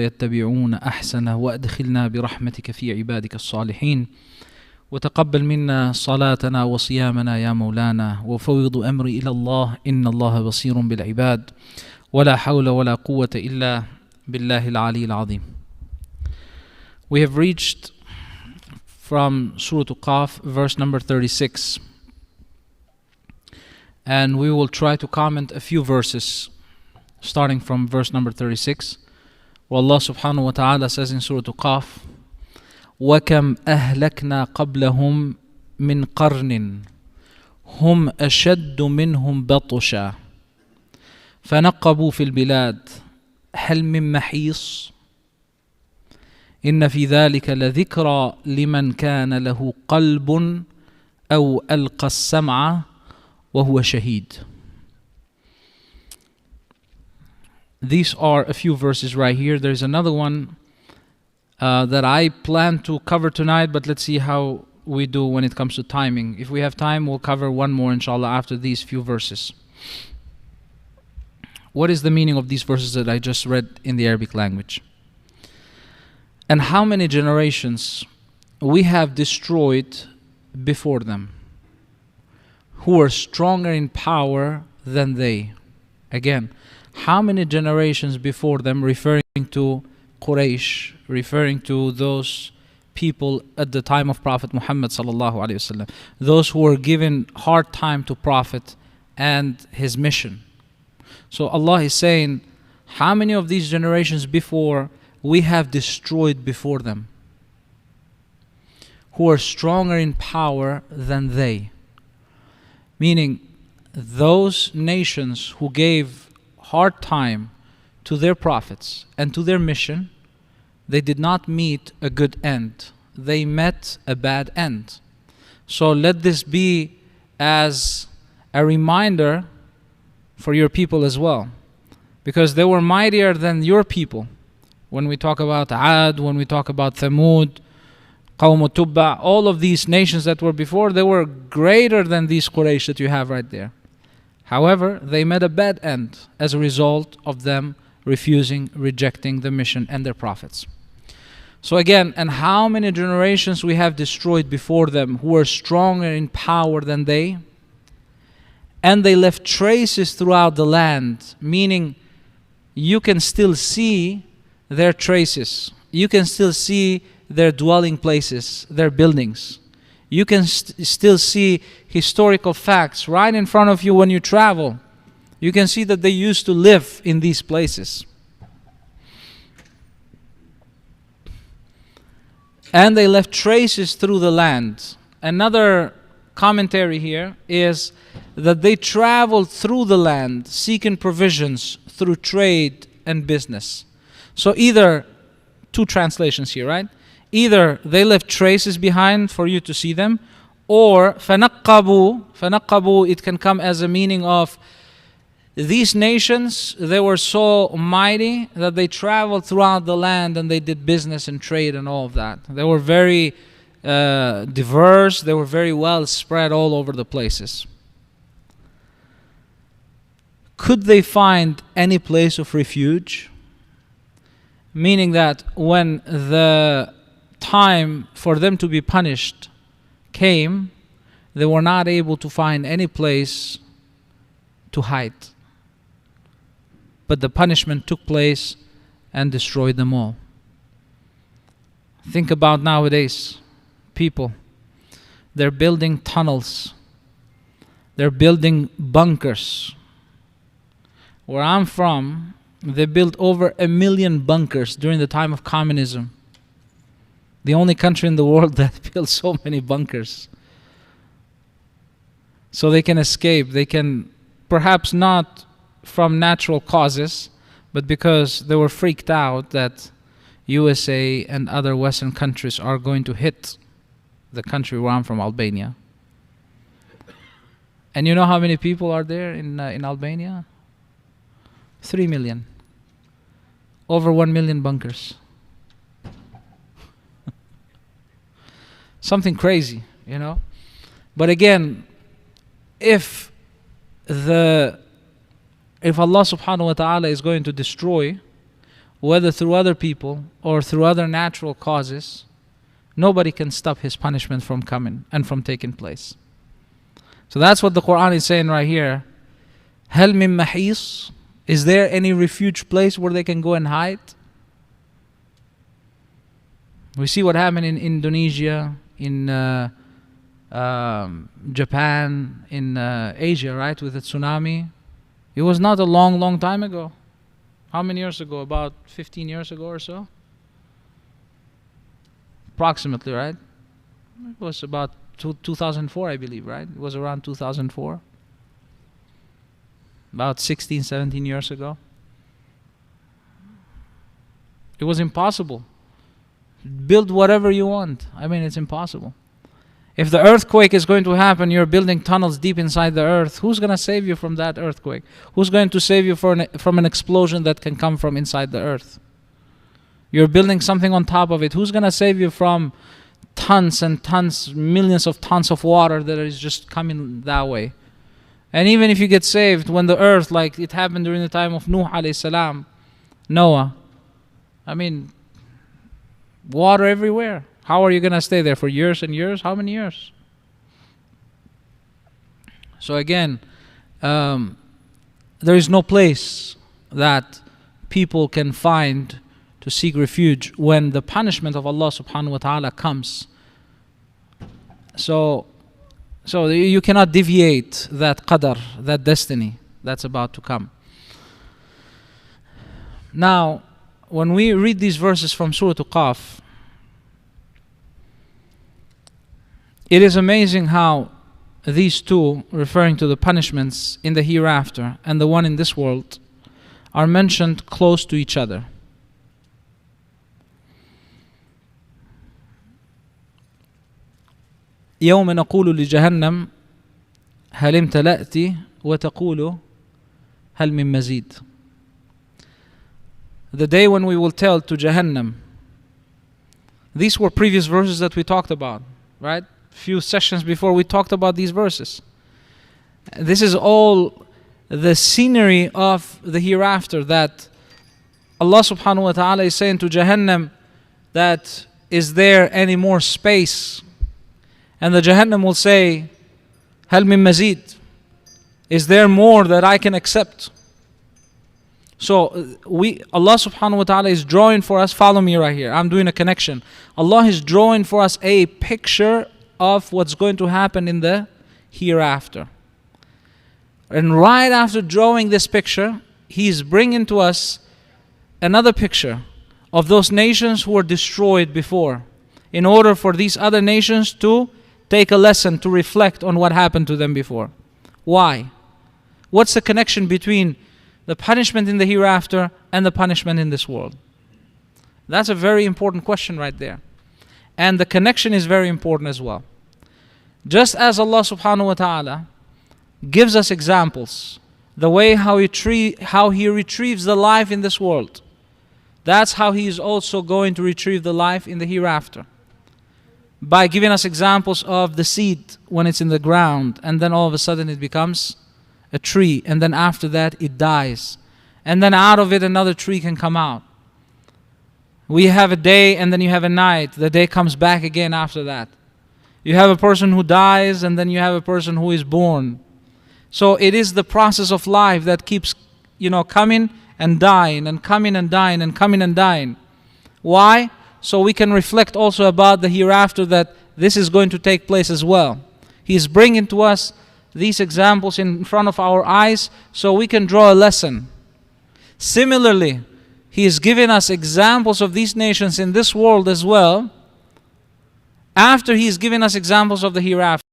يتبعون أحسنه وأدخلنا برحمتك في عبادك الصالحين وتقبل منا صلاتنا وصيامنا يا مولانا وفوض أمري إلى الله إن الله بصير بالعباد ولا حول ولا قوة إلا بالله العلي العظيم. We have reached from Surah Qāf, verse number 36, and we will try to comment a few verses starting from verse number 36. Where Allah subhanahu wa ta'ala says in Surah Qāf, وَكَمْ أَهْلَكْنَا قَبْلَهُمْ مِنْ قَرْنٍ هُمْ أَشَدُّ مِنْهُمْ بَطْشًا فَنَقَّبُوا فِي الْبِلَادِ هَلْ مِنْ مَحِيصٍ إِنَّ فِي ذَلِكَ لَذِكْرَى لِمَنْ كَانَ لَهُ قَلْبٌ أَوْ أَلْقَى السَّمْعَ وَهُوَ شَهِيدٌ. These are a few verses right here. There's another one that I plan to cover tonight, but let's see how we do when it comes to timing. If we have time, we'll cover one more inshallah after these few verses. What is the meaning of these verses that I just read in the Arabic language? And how many generations we have destroyed before them, who are stronger in power than they. Again, how many generations before them, referring to Quraysh, referring to those people at the time of Prophet Muhammad sallallahu alaihi wasallam, those who were given hard time to Prophet and his mission. So Allah is saying, how many of these generations before we have destroyed before them, who are stronger in power than they? Meaning, those nations who gave hard time to their prophets and to their mission, they did not meet a good end. They met a bad end. So let this be as a reminder for your people as well, because they were mightier than your people. When we talk about Ad, when we talk about Thamud, Qawm Tubba, all of these nations that were before, they were greater than these Quraysh that you have right there. However, they met a bad end as a result of them refusing, rejecting the mission and their prophets. So again, and how many generations we have destroyed before them who were stronger in power than they, and they left traces throughout the land, meaning you can still see their traces. You can still see their dwelling places, their buildings. You can still see historical facts right in front of you when you travel. You can see that they used to live in these places. And they left traces through the land. Another commentary here is that they traveled through the land seeking provisions through trade and business. So either, two translations here, right? Either they left traces behind for you to see them, or فَنَقَّبُوا, it can come as a meaning of these nations, they were so mighty that they traveled throughout the land and they did business and trade and all of that. They were very diverse, they were very well spread all over the places. Could they find any place of refuge? Meaning that when the time for them to be punished came, they were not able to find any place to hide. But the punishment took place and destroyed them all. Think about nowadays, people. They're building tunnels. They're building bunkers. Where I'm from, they built over 1 million bunkers during the time of communism. The only country in the world that built so many bunkers. So they can escape. They can, perhaps not from natural causes, but because they were freaked out that USA and other Western countries are going to hit the country where I'm from, Albania. And you know how many people are there in Albania? 3 million. Over 1 million bunkers. Something crazy, you know. But again, if Allah subhanahu wa ta'ala is going to destroy whether through other people or through other natural causes, nobody can stop His punishment from coming and from taking place. So that's what the Quran is saying right here. Hal min mahis? Is there any refuge place where they can go and hide? We see what happened in Indonesia, in Japan, in Asia, right, with the tsunami. It was not a long time ago. How many years ago? About 15 years ago or so? Approximately, right? It was about 2004, I believe, right? It was around 2004. About 16, 17 years ago. It was impossible. Build whatever you want. I mean, it's impossible. If the earthquake is going to happen, you're building tunnels deep inside the earth. Who's going to save you from that earthquake? Who's going to save you from an explosion that can come from inside the earth? You're building something on top of it. Who's going to save you from tons and tons, millions of tons of water that is just coming that way? And even if you get saved, when the earth, like it happened during the time of Nuh alayhi salam, Noah, I mean, water everywhere. How are you going to stay there for years and years? How many years? So again, there is no place that people can find to seek refuge when the punishment of Allah subhanahu wa ta'ala comes. So you cannot deviate that qadar, that destiny that's about to come. Now, when we read these verses from Surah Qāf, it is amazing how these two, referring to the punishments in the hereafter and the one in this world, are mentioned close to each other. يوم نقول لجهنم هل امتلأت وتقول هل من مزيد. The day when we will tell to Jahannam. These were previous verses that we talked about, right? Few sessions before we talked about these verses. This is all the scenery of the hereafter, that Allah subhanahu wa ta'ala is saying to Jahannam that is there any more space? And the Jahannam will say, Hal min mazid? Is there more that I can accept? So Allah subhanahu wa ta'ala is drawing for us, follow me right here, I'm doing a connection. Allah is drawing for us a picture of what's going to happen in the hereafter. And right after drawing this picture, He is bringing to us another picture of those nations who were destroyed before, in order for these other nations to take a lesson, to reflect on what happened to them before. Why? What's the connection between the punishment in the hereafter and the punishment in this world? That's a very important question right there. And the connection is very important as well. Just as Allah subhanahu wa ta'ala gives us examples, the way how He retrieves the life in this world, that's how He is also going to retrieve the life in the hereafter. By giving us examples of the seed when it's in the ground, and then all of a sudden it becomes a tree, and then after that it dies, and then out of it another tree can come out. We have a day and then you have a night. The day comes back again after that. You have a person who dies and then you have a person who is born. So it is the process of life that keeps, coming and dying and coming and dying and coming and dying. Why? So we can reflect also about the hereafter, that this is going to take place as well. He is bringing to us these examples in front of our eyes so we can draw a lesson. Similarly, He is giving us examples of these nations in this world as well, after He is giving us examples of the hereafter.